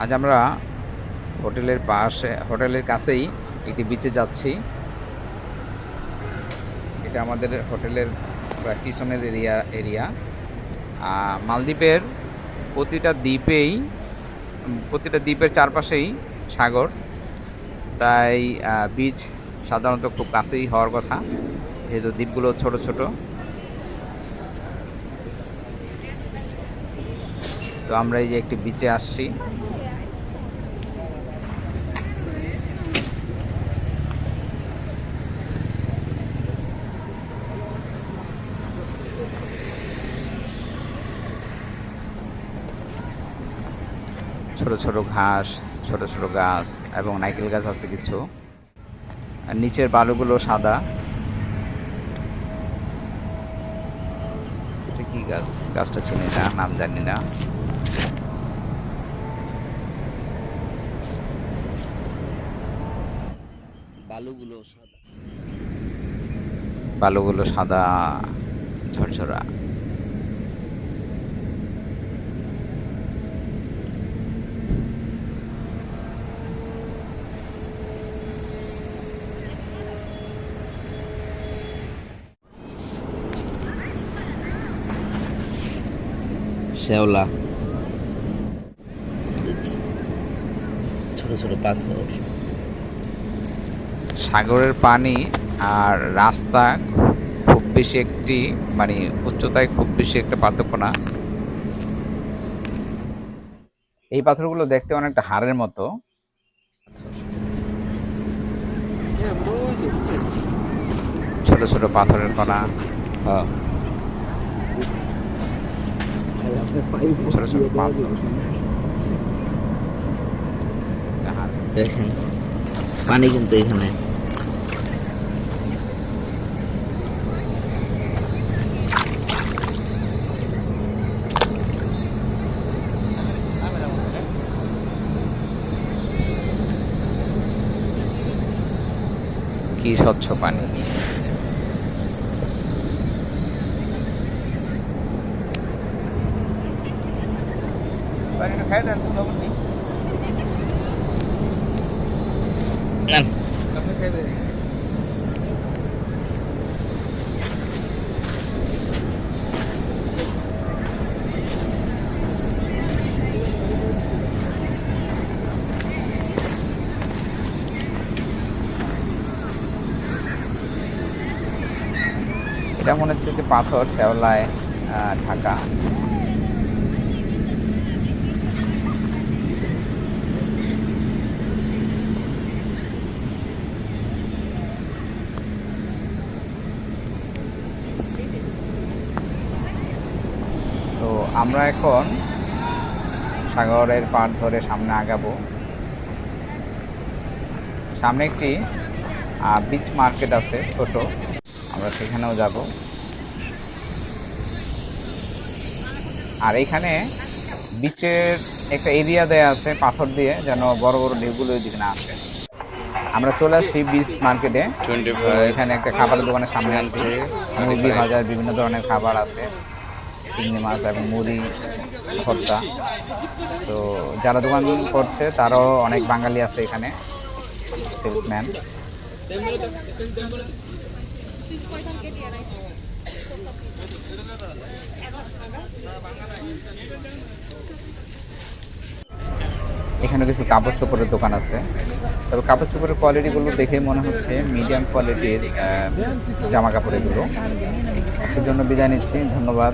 আজ আমরা হোটেলের কাছেই একটি বিচে যাচ্ছি। এটা আমাদের হোটেলের প্রায় পিছনের এরিয়া। মালদ্বীপের প্রতিটা দ্বীপের চারপাশেই সাগর, তাই বিচ সাধারণত খুব কাছেই হওয়ার কথা, যেহেতু দ্বীপগুলো ছোট ছোট। তো আমরা এই যে একটি বিচে আসছি। ছোট ছোট ঘাস, ছোট ছোট গাছ এবং নারকেল গাছ আছে কিছু। আর নিচের বালুগুলো সাদা। এটা কি গাছ? গাছটা চিনি না, নাম জানি না। বালুগুলো সাদা ঝরঝরা। শ্যাওলা, ছোট ছোট পাথর। সাগরের পানি আর রাস্তা খুব বেশি একটি মানে উচ্চতায় খুব বেশি একটা পার্থক্য না। এই পাথরগুলো দেখতে অনেকটা হাড়ের মতো। ছোট ছোট পাথরের কণা। হ্যাঁ, ছোট ছোট পাথর। দেখেন পানি কিন্তু এখানে। কি স্বচ্ছ পানি! এটা মনে হচ্ছে যে পাথর, শ্যাওলায় ঢাকা। তো আমরা এখন সাগরের পাড় ধরে সামনে আগাবো। সামনে একটি বিচ মার্কেট আছে ছোট, আমরা সেখানেও যাব। আর এখানে বিচের একটা এরিয়া দেয়া আছে পাথর দিয়ে, যেন বড় বড় ঢেউগুলো ওই দিকে না আসে। আমরা চলে আসছি বিচ মার্কেটে। এখানে একটা খাবারের দোকানের সামনে আছে। মুরগি ভাজার বিভিন্ন ধরনের খাবার আছে, চিংড়ি মাছ এবং মুড়ি ভর্তা। তো যারা দোকান করছে তারাও অনেক বাঙালি আছে এখানে, সেলসম্যান। এখানে কিছু কাপড় চোপড়ের দোকান আছে, তবে কাপড় চোপড়ের কোয়ালিটিগুলো দেখে মনে হচ্ছে মিডিয়াম কোয়ালিটির জামা কাপড় এগুলো। আজকের জন্য বিদায় নিচ্ছি, ধন্যবাদ।